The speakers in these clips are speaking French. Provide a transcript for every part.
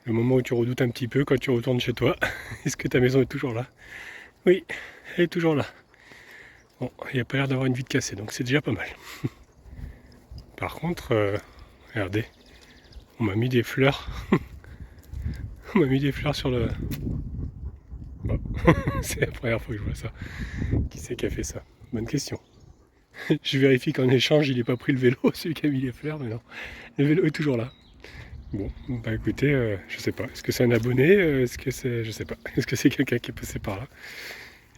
Le moment où tu redoutes un petit peu quand tu retournes chez toi. Est-ce que ta maison est toujours là? Oui, elle est toujours là. Bon, il n'y a pas l'air d'avoir une vitre cassée, donc c'est déjà pas mal. Par contre, regardez, on m'a mis des fleurs. On m'a mis des fleurs sur le... Bon, c'est la première fois que je vois ça. Qui c'est qui a fait ça? Bonne question. Je vérifie qu'en échange, il n'ait pas pris le vélo, celui qui a mis les fleurs, mais non. Le vélo est toujours là. Bon, bah écoutez, je sais pas. Est-ce que c'est un abonné? Est-ce que c'est... Je sais pas. Est-ce que c'est quelqu'un qui est passé par là,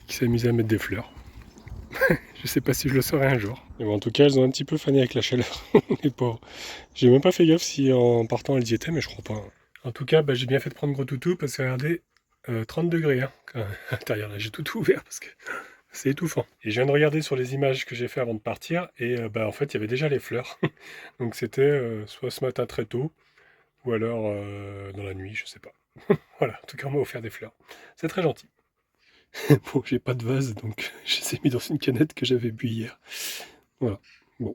qui s'est amusé à mettre des fleurs? Je sais pas si je le saurai un jour. Mais bon, en tout cas, elles ont un petit peu fané avec la chaleur. Les pauvres. J'ai même pas fait gaffe si en partant elles y étaient, mais je crois pas. En tout cas, bah, j'ai bien fait de prendre gros toutou parce que regardez, 30 degrés hein, à l'intérieur là. J'ai tout ouvert parce que c'est étouffant. Et je viens de regarder sur les images que j'ai fait avant de partir et bah, en fait, il y avait déjà les fleurs. Donc c'était soit ce matin très tôt ou alors dans la nuit, je sais pas. Voilà, en tout cas, on m'a offert des fleurs. C'est très gentil. Bon, j'ai pas de vase, donc je les ai mis dans une canette que j'avais bu hier. Voilà. Bon,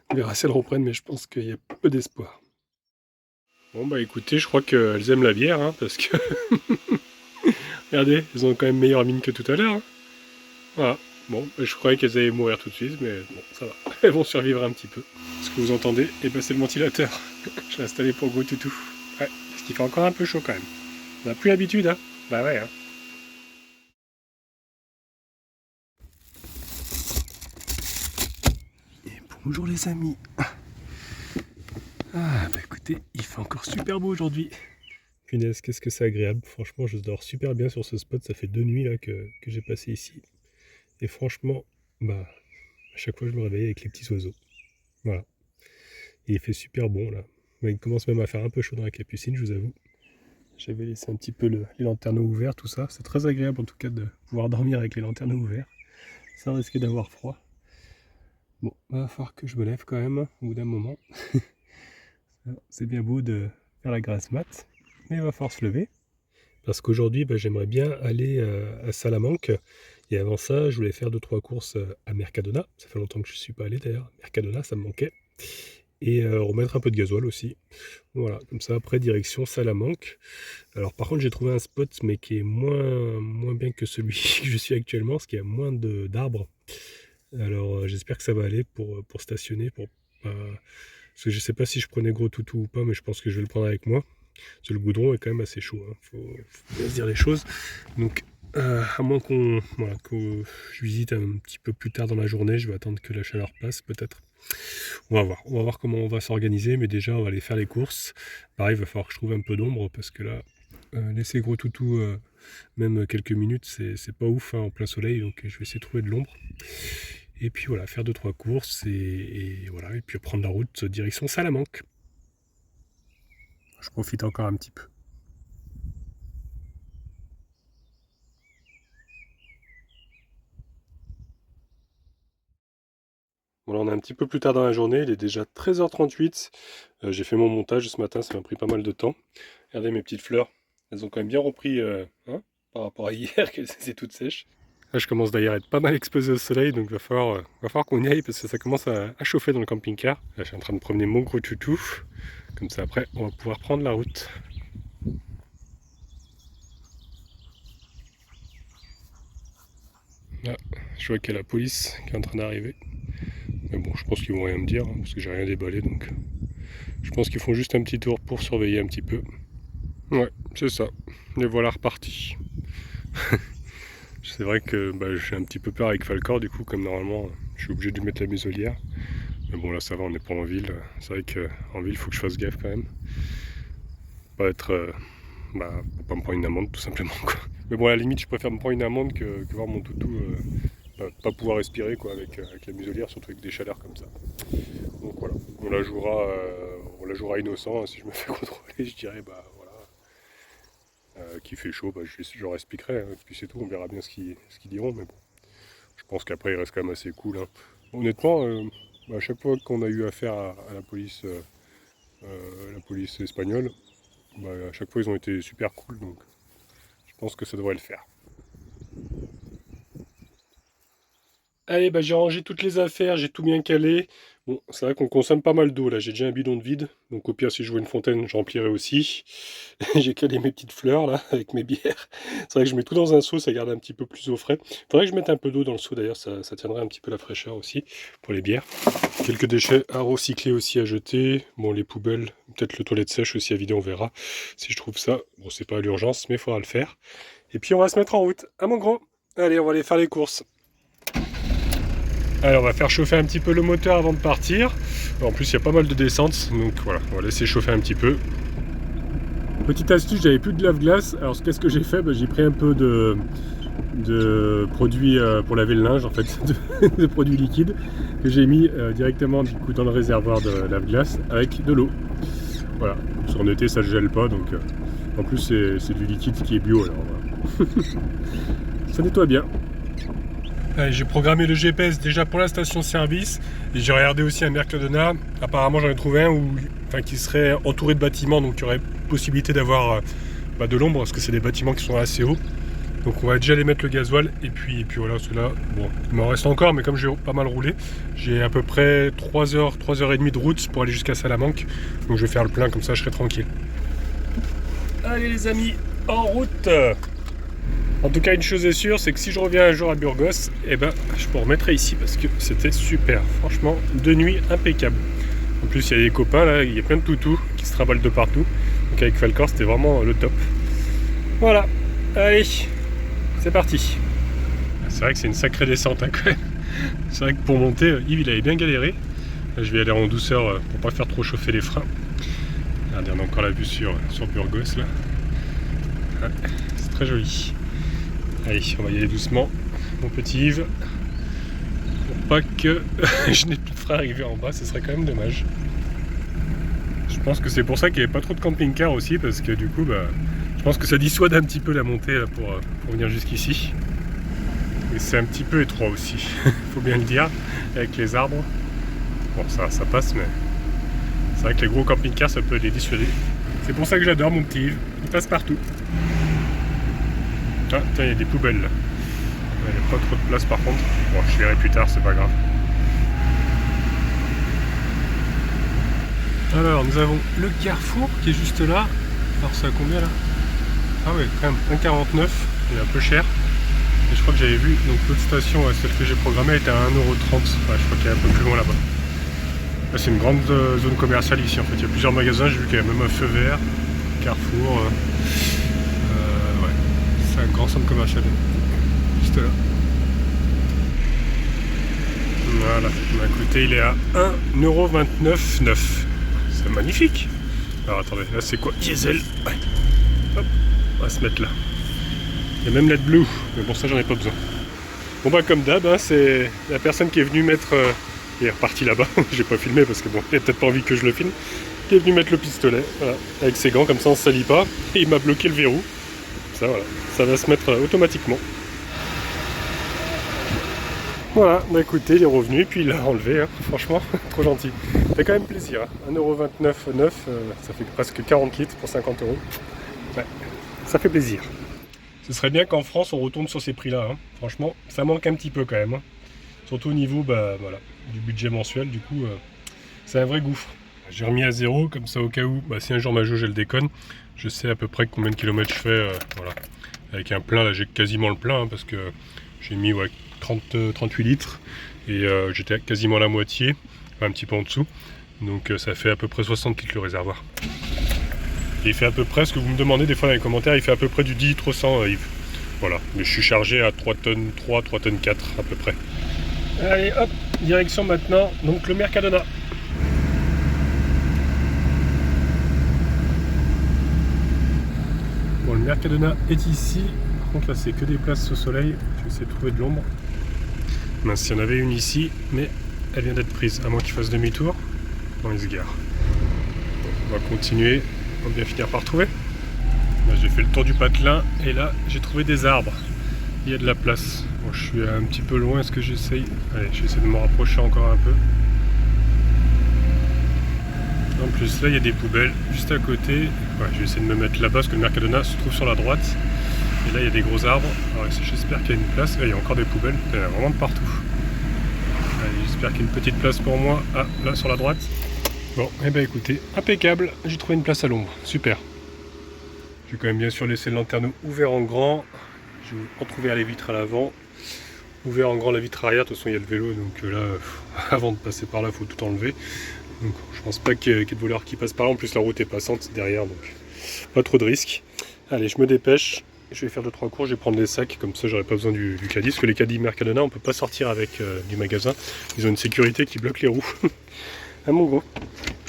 on verra si elles reprennent, mais je pense qu'il y a peu d'espoir. Bon, bah écoutez, je crois qu'elles aiment la bière, hein, parce que, regardez, elles ont quand même meilleure mine que tout à l'heure. Hein. Voilà. Bon, bah, je croyais qu'elles allaient mourir tout de suite, mais bon, ça va. Elles vont survivre un petit peu. Ce que vous entendez, et bah c'est le ventilateur. Je l'ai installé pour goûter tout. Ouais, parce qu'il fait encore un peu chaud quand même. On n'a plus l'habitude, hein. Bah ouais, hein. Et bonjour les amis. Ah, bah écoutez, il fait encore super beau aujourd'hui. Punaise, qu'est-ce que c'est agréable. Franchement, je dors super bien sur ce spot. Ça fait 2 nuits là que j'ai passé ici. Et franchement, bah, à chaque fois je me réveille avec les petits oiseaux. Voilà. Et il fait super bon là. Mais il commence même à faire un peu chaud dans la capucine, je vous avoue. J'avais laissé un petit peu les lanterneaux ouverts, tout ça. C'est très agréable en tout cas de pouvoir dormir avec les lanterneaux ouverts, sans risquer d'avoir froid. Bon, va falloir que je me lève quand même au bout d'un moment. C'est bien beau de faire la grasse mat, mais il va falloir se lever. Parce qu'aujourd'hui, bah, j'aimerais bien aller à Salamanque. Et avant ça, je voulais faire 2-3 courses à Mercadona. Ça fait longtemps que je ne suis pas allé d'ailleurs. Mercadona, ça me manquait. Et remettre un peu de gasoil aussi. Voilà, comme ça, après, direction Salamanque. Alors par contre, j'ai trouvé un spot, mais qui est moins bien que celui que je suis actuellement, parce qu'il y a moins d'arbres. Alors j'espère que ça va aller pour stationner, parce que je sais pas si je prenais gros toutou ou pas, mais je pense que je vais le prendre avec moi. Parce que le goudron est quand même assez chaud, hein. Faut bien se dire les choses. Donc à moins que je visite un petit peu plus tard dans la journée, je vais attendre que la chaleur passe peut-être. On va voir comment on va s'organiser, mais déjà on va aller faire les courses. Pareil, il va falloir que je trouve un peu d'ombre parce que là, laisser gros toutou même quelques minutes, c'est pas ouf hein, en plein soleil, donc je vais essayer de trouver de l'ombre. Et puis voilà, faire 2-3 courses et voilà, et puis prendre la route direction Salamanque. Je profite encore un petit peu. Voilà, on est un petit peu plus tard dans la journée, il est déjà 13h38. J'ai fait mon montage ce matin, ça m'a pris pas mal de temps. Regardez mes petites fleurs, elles ont quand même bien repris hein, par rapport à hier, qu'elles étaient toutes sèches. Là, je commence d'ailleurs à être pas mal exposé au soleil, donc va falloir qu'on y aille parce que ça commence à chauffer dans le camping-car. Là, je suis en train de promener mon gros toutou. Comme ça, après, on va pouvoir prendre la route. Là, je vois qu'il y a la police qui est en train d'arriver. Mais bon, je pense qu'ils vont rien me dire, hein, parce que j'ai rien déballé, donc je pense qu'ils font juste un petit tour pour surveiller un petit peu. Ouais, c'est ça. Les voilà repartis. C'est vrai que bah, j'ai un petit peu peur avec Falcor, du coup, comme normalement, je suis obligé de lui mettre la muselière. Mais bon, là, ça va, on n'est pas en ville. C'est vrai qu'en ville, il faut que je fasse gaffe quand même. Pas être. Pour pas me prendre une amende, tout simplement, quoi. Mais bon, à la limite, je préfère me prendre une amende que voir mon toutou pas pouvoir respirer, quoi, avec la muselière, surtout avec des chaleurs comme ça. Donc voilà, on la jouera innocent. Hein, si je me fais contrôler, je dirais, bah voilà, qu'il fait chaud, bah, je leur expliquerai, hein, puis c'est tout, on verra bien ce qu'ils diront, mais bon, je pense qu'après, il reste quand même assez cool. Hein. Honnêtement, à chaque fois qu'on a eu affaire à la police espagnole, bah, à chaque fois, ils ont été super cool, donc je pense que ça devrait le faire. Allez, bah, j'ai rangé toutes les affaires, j'ai tout bien calé. Bon, c'est vrai qu'on consomme pas mal d'eau là, j'ai déjà un bidon de vide, donc au pire si je vois une fontaine, je remplirai aussi. J'ai calé mes petites fleurs là, avec mes bières. C'est vrai que je mets tout dans un seau, ça garde un petit peu plus au frais. Faudrait que je mette un peu d'eau dans le seau d'ailleurs, ça tiendrait un petit peu la fraîcheur aussi, pour les bières. Quelques déchets à recycler aussi à jeter. Bon, les poubelles, peut-être le toilette sèche aussi à vider, on verra si je trouve ça. Bon, c'est pas à l'urgence, mais il faudra le faire. Et puis on va se mettre en route. À mon gros, allez, on va aller faire les courses. Alors on va faire chauffer un petit peu le moteur avant de partir. En plus il y a pas mal de descentes, donc voilà, on va laisser chauffer un petit peu. Petite astuce, j'avais plus de lave-glace. Alors qu'est-ce que j'ai fait? J'ai pris un peu de produits pour laver le linge, en fait, de produits liquides que j'ai mis directement du coup dans le réservoir de lave-glace avec de l'eau. Voilà, en été ça ne gèle pas, donc en plus c'est du liquide qui est bio, alors voilà. Ça nettoie bien. J'ai programmé le GPS déjà pour la station-service et j'ai regardé aussi un Mercadona. Apparemment j'en ai trouvé un qui serait entouré de bâtiments, donc il y aurait possibilité d'avoir de l'ombre parce que c'est des bâtiments qui sont assez hauts. Donc on va déjà aller mettre le gasoil et puis voilà, parce que là, bon, il m'en reste encore, mais comme j'ai pas mal roulé, j'ai à peu près 3h30 de route pour aller jusqu'à Salamanque. Donc je vais faire le plein, comme ça je serai tranquille. Allez les amis, en route! En tout cas, une chose est sûre, c'est que si je reviens un jour à Burgos, je me remettrai ici parce que c'était super. Franchement, 2 nuits impeccables. En plus, il y a des copains là, il y a plein de toutous qui se trimballent de partout. Donc avec Falcor, c'était vraiment le top. Voilà, allez, c'est parti. C'est vrai que c'est une sacrée descente hein, quand même. C'est vrai que pour monter, Yves il avait bien galéré. Là, je vais aller en douceur pour pas faire trop chauffer les freins. Regardez, on a encore la vue sur Burgos là. Ouais, c'est très joli. Allez, on va y aller doucement, mon petit Yves, pour pas que je n'ai plus de frein arrivé en bas, ce serait quand même dommage. Je pense que c'est pour ça qu'il n'y avait pas trop de camping-car aussi, parce que du coup, je pense que ça dissuade un petit peu la montée là, pour venir jusqu'ici. Et c'est un petit peu étroit aussi, faut bien le dire, avec les arbres. Bon, ça passe, mais c'est vrai que les gros camping-cars, ça peut les dissuader. C'est pour ça que j'adore mon petit Yves, il passe partout. Ah, tiens, il y a des poubelles là. Il n'y a pas trop de place par contre. Bon, je verrai plus tard, c'est pas grave. Alors, nous avons le carrefour qui est juste là. Alors, c'est à combien là? Ah ouais, quand même, 1,49. Il est un peu cher. Et je crois que j'avais vu, donc l'autre station, celle que j'ai programmée, elle était à 1,30 €. Ouais, je crois qu'il y a un peu plus loin là-bas. Là, c'est une grande zone commerciale ici en fait. Il y a plusieurs magasins, j'ai vu qu'il y a même un feu vert, carrefour. C'est un grand centre commercial. Juste là. Voilà, d'un côté il est à 1,29 €. C'est magnifique. Alors attendez, là c'est quoi? Diesel. Ouais. Hop, on va se mettre là. Il y a même l'AdBlue, mais bon ça j'en ai pas besoin. Bon comme d'hab, c'est la personne qui est venue mettre... il est reparti là-bas, j'ai pas filmé parce que bon, il a peut-être pas envie que je le filme. Qui est venu mettre le pistolet, voilà, avec ses gants, comme ça on se salit pas. Et il m'a bloqué le verrou. Ça voilà, ça va se mettre automatiquement. Voilà, écoutez, il est revenu et puis il l'a enlevé, hein. Franchement, trop gentil. Ça fait quand même plaisir, hein. 1,29 €, ça fait presque 40 litres pour 50 €. Ouais, ça fait plaisir. Ce serait bien qu'en France on retourne sur ces prix-là, hein. Franchement, ça manque un petit peu quand même, hein. Surtout au niveau du budget mensuel, du coup, c'est un vrai gouffre. J'ai remis à 0, comme ça au cas où, si un jour ma jauge elle déconne, je sais à peu près combien de kilomètres je fais, voilà. Avec un plein, là j'ai quasiment le plein, hein, parce que j'ai mis 38 litres, et j'étais quasiment à la moitié, un petit peu en dessous, donc ça fait à peu près 60 litres le réservoir. Et il fait à peu près, ce que vous me demandez des fois dans les commentaires, il fait à peu près du 10 litres au 100, Yves. Voilà, mais je suis chargé à 3 tonnes 4 à peu près. Allez hop, direction maintenant, donc le Mercadona. Bon, le Mercadona est ici. Par contre là c'est que des places au soleil. Je vais essayer de trouver de l'ombre. Mince, il y en avait une ici, mais elle vient d'être prise. À moins qu'il fasse demi-tour. Non, il se gare. Bon, on va continuer. On va bien finir par trouver. Là, j'ai fait le tour du patelin et là j'ai trouvé des arbres. Il y a de la place. Bon, je suis un petit peu loin. Est-ce que j'essaye? Allez, je vais essayer de me rapprocher encore un peu. En plus là il y a des poubelles juste à côté. Ouais, je vais essayer de me mettre là-bas parce que le Mercadona se trouve sur la droite. Et là il y a des gros arbres. Alors j'espère qu'il y a une place. Là, il y a encore des poubelles. Il y en a vraiment de partout. Allez, J'espère qu'il y a une petite place pour moi. Ah, là sur la droite. Bon, et ben écoutez, impeccable. J'ai trouvé une place à l'ombre. Super. J'ai quand même bien sûr laissé le lanterne ouvert en grand. J'ai entrouvert les vitres à l'avant. Ouvert en grand la vitre arrière. De toute façon, il y a le vélo. Donc là, avant de passer par là, il faut tout enlever. Donc je pense pas qu'il y ait de voleurs qui passent par là. En plus, la route est passante derrière. Donc pas trop de risques. Allez, je me dépêche. Je vais faire 2-3 cours, je vais prendre les sacs, comme ça j'aurai pas besoin du caddie, parce que les caddies Mercadona on peut pas sortir avec du magasin, ils ont une sécurité qui bloque les roues. Ah mon gros,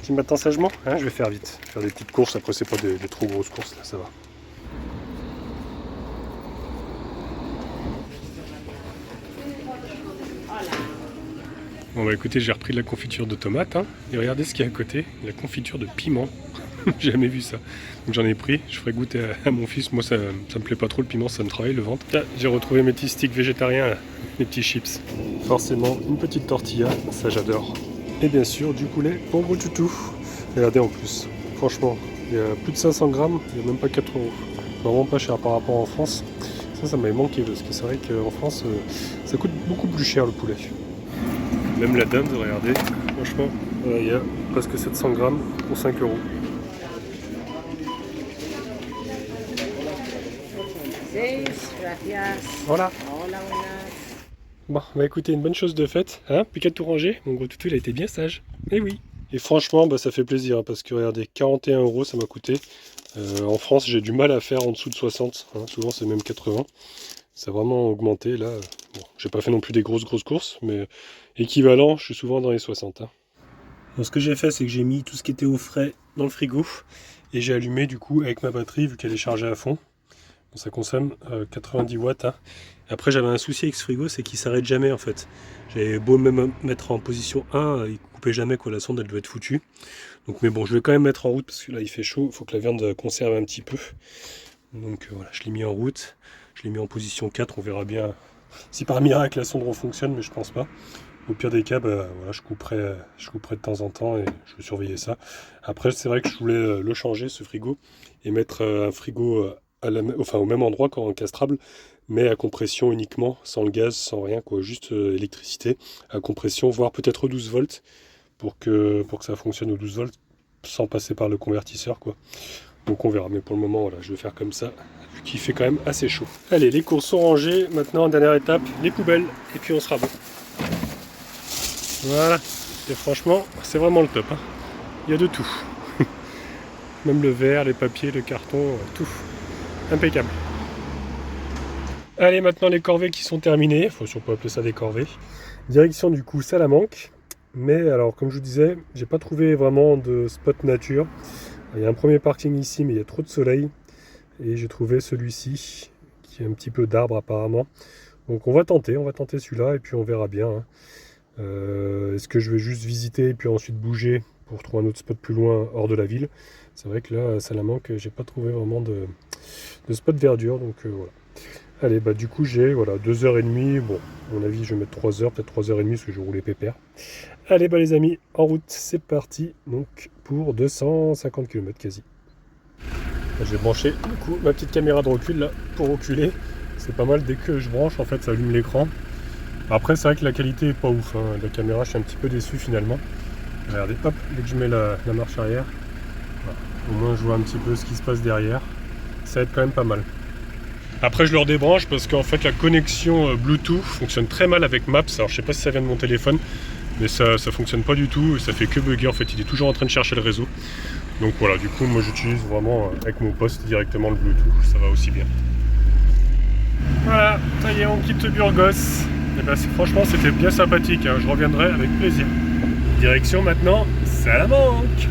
tu m'attends sagement, hein, je vais faire vite, faire des petites courses, après c'est pas des trop grosses courses, là ça va. Bon bah écoutez, j'ai repris de la confiture de tomates, hein, et regardez ce qu'il y a à côté, la confiture de piment. J'ai jamais vu ça. Donc j'en ai pris, je ferai goûter à mon fils. Moi ça me plaît pas trop le piment, ça me travaille le ventre. Là, j'ai retrouvé mes petits sticks végétariens, là, mes petits chips. Forcément une petite tortilla, ça j'adore. Et bien sûr du poulet pour gros toutou. Regardez en plus, franchement, il y a plus de 500 grammes, il n'y a même pas 4 euros. Vraiment pas cher par rapport en France. Ça m'avait manqué parce que c'est vrai qu'en France ça coûte beaucoup plus cher le poulet. Même la dinde, regardez, franchement, il y a presque 700 grammes pour 5 euros. Voilà. Bon, bah écoutez, une bonne chose de faite, hein, plus qu'à tout ranger, mon gros toutou il a été bien sage. Eh oui. Et franchement, bah, ça fait plaisir, hein, parce que regardez, 41 euros ça m'a coûté. En France, j'ai du mal à faire en dessous de 60, hein, souvent c'est même 80. Ça a vraiment augmenté là. Bon, j'ai pas fait non plus des grosses courses, mais équivalent, je suis souvent dans les 60. Hein. Donc ce que j'ai fait, c'est que j'ai mis tout ce qui était au frais dans le frigo, et j'ai allumé du coup avec ma batterie, vu qu'elle est chargée à fond. Donc, ça consomme 90 watts. Hein. Après, j'avais un souci avec ce frigo, c'est qu'il s'arrête jamais en fait. J'avais beau même mettre en position 1, il coupait jamais, quoi. La sonde elle doit être foutue. Donc, mais bon, je vais quand même mettre en route parce que là il fait chaud, il faut que la viande conserve un petit peu. Donc voilà, je l'ai mis en route, je l'ai mis en position 4, on verra bien si par miracle la sonde refonctionne, mais je pense pas. Au pire des cas, bah, voilà, je couperai de temps en temps et je vais surveiller ça. Après, c'est vrai que je voulais le changer, ce frigo, et mettre un frigo au même endroit qu'encastrable, mais à compression uniquement, sans le gaz, sans rien, quoi, juste électricité, à compression, voire peut-être 12 volts, pour que ça fonctionne aux 12 volts, sans passer par le convertisseur, quoi. Donc on verra, mais pour le moment, voilà, je vais faire comme ça, vu qu'il fait quand même assez chaud. Allez, les courses sont rangées, maintenant, dernière étape, les poubelles, et puis on sera bon. Voilà, et franchement, c'est vraiment le top. Hein. Il y a de tout. Même le verre, les papiers, le carton, tout. Impeccable. Allez, maintenant les corvées qui sont terminées. Enfin, si on peut appeler ça des corvées. Direction du coup Salamanque. Mais alors, comme je vous disais, j'ai pas trouvé vraiment de spot nature. Il y a un premier parking ici, mais il y a trop de soleil. Et j'ai trouvé celui-ci, qui a un petit peu d'arbres apparemment. Donc on va tenter celui-là, et puis on verra bien. Hein. Est-ce que je vais juste visiter et puis ensuite bouger pour trouver un autre spot plus loin hors de la ville? C'est vrai que là à Salamanque j'ai pas trouvé vraiment de spot verdure, donc voilà. Allez, bah du coup j'ai 2h30, bon à mon avis je vais mettre 3h, peut-être 3h30 parce que je roulais pépère. Allez bah les amis, en route, c'est parti, donc pour 250 km quasi. J'ai branché du coup ma petite caméra de recul là pour reculer, c'est pas mal, dès que je branche en fait ça allume l'écran. Après c'est vrai que la qualité est pas ouf, hein. La caméra je suis un petit peu déçu finalement. Regardez, hop, dès que je mets la marche arrière, voilà. Au moins je vois un petit peu ce qui se passe derrière. Ça va être quand même pas mal. Après je le redébranche parce qu'en fait la connexion Bluetooth fonctionne très mal avec Maps. Alors je sais pas si ça vient de mon téléphone, mais ça fonctionne pas du tout et ça fait que bugger en fait. Il est toujours en train de chercher le réseau. Donc voilà, du coup moi j'utilise vraiment avec mon poste directement le Bluetooth, ça va aussi bien. Voilà, ça y est, on quitte Burgos. Et ben, franchement, c'était bien sympathique, hein. Je reviendrai avec plaisir. Direction maintenant, Salamanque.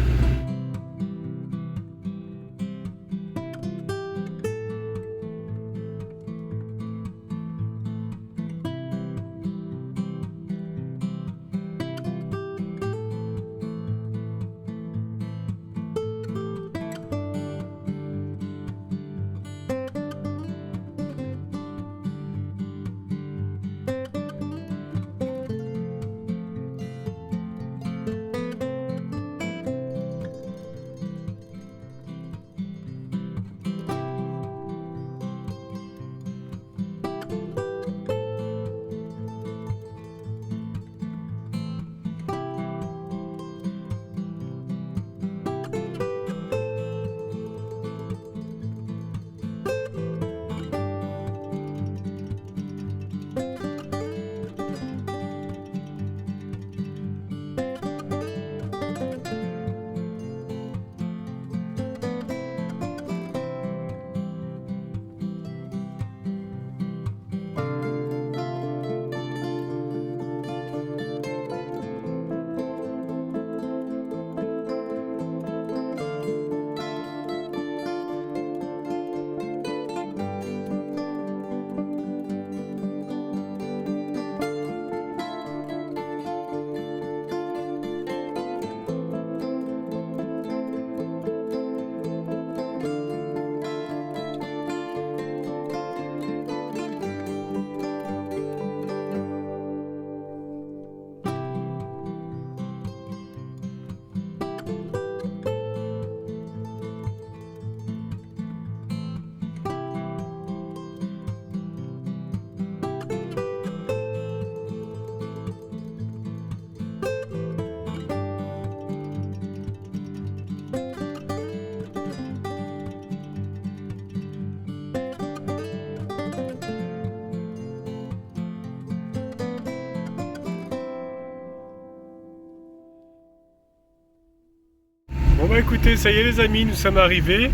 Bon bah écoutez, ça y est les amis, nous sommes arrivés.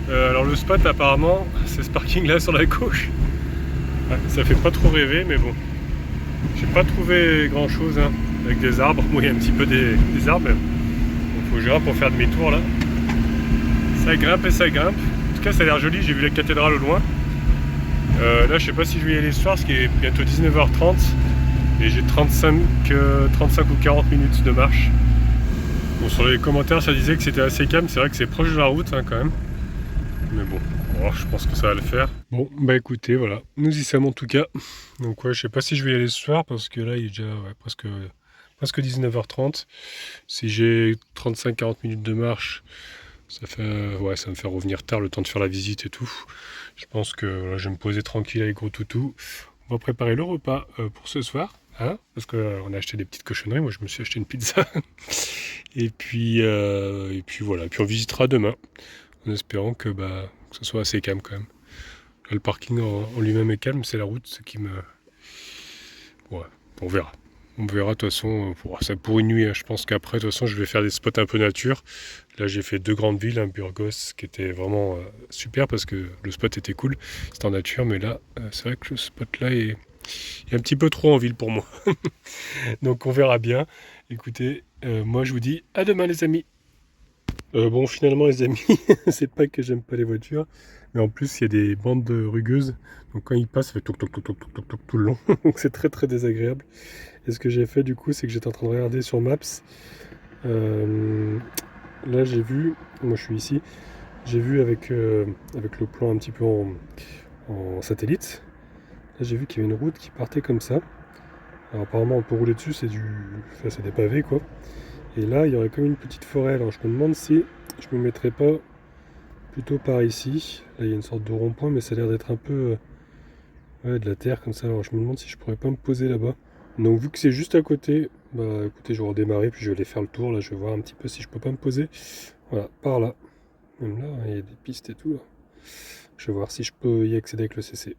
Alors le spot apparemment, c'est ce parking là sur la gauche. Ouais, ça fait pas trop rêver, mais bon. J'ai pas trouvé grand chose hein, avec des arbres. Bon, il y a un petit peu des arbres, mais il faut que je grimpe pour faire demi-tour là. Ça grimpe et ça grimpe. En tout cas, ça a l'air joli. J'ai vu la cathédrale au loin. Là, je sais pas si je vais y aller ce soir, parce qu'il est bientôt 19h30 et j'ai 35 ou 40 minutes de marche. Bon, sur les commentaires, ça disait que c'était assez calme. C'est vrai que c'est proche de la route hein, quand même. Mais bon, je pense que ça va le faire. Bon, bah écoutez, voilà. Nous y sommes en tout cas. Donc ouais, je sais pas si je vais y aller ce soir, parce que là, il est déjà presque 19h30. Si j'ai 35-40 minutes de marche, ça ça me fait revenir tard, le temps de faire la visite et tout. Je pense que voilà, je vais me poser tranquille avec gros toutou. On va préparer le repas pour ce soir. Hein, parce qu'on a acheté des petites cochonneries. Moi, je me suis acheté une pizza. et puis voilà. Et puis on visitera demain, en espérant que ce soit assez calme quand même. Là, le parking en lui-même est calme, c'est la route, ce qui me... Ouais, on verra. On verra de toute façon, pour une nuit, hein. Je pense qu'après, de toute façon, je vais faire des spots un peu nature. Là, j'ai fait 2 grandes villes, un Burgos, qui était vraiment super, parce que le spot était cool, c'était en nature, mais là, c'est vrai que le spot là est un petit peu trop en ville pour moi. Donc on verra bien. Écoutez, moi je vous dis à demain les amis. Bon, finalement les amis, c'est pas que j'aime pas les voitures, mais en plus il y a des bandes rugueuses, donc quand ils passent, ça fait toc toc toc toc toc toc toc tout le long, donc c'est très très désagréable. Et ce que j'ai fait du coup, c'est que j'étais en train de regarder sur Maps. Là j'ai vu, moi je suis ici, j'ai vu avec le plan un petit peu en satellite, là j'ai vu qu'il y avait une route qui partait comme ça. Alors apparemment on peut rouler dessus, c'est des pavés quoi. Et là, il y aurait comme une petite forêt. Alors, je me demande si je me mettrais pas plutôt par ici. Là, il y a une sorte de rond-point, mais ça a l'air d'être un peu de la terre comme ça. Alors, je me demande si je pourrais pas me poser là-bas. Donc, vu que c'est juste à côté, bah écoutez, je vais redémarrer, puis je vais aller faire le tour. Là, je vais voir un petit peu si je peux pas me poser. Voilà, par là. Même là, il y a des pistes et tout. Là. Je vais voir si je peux y accéder avec le CC.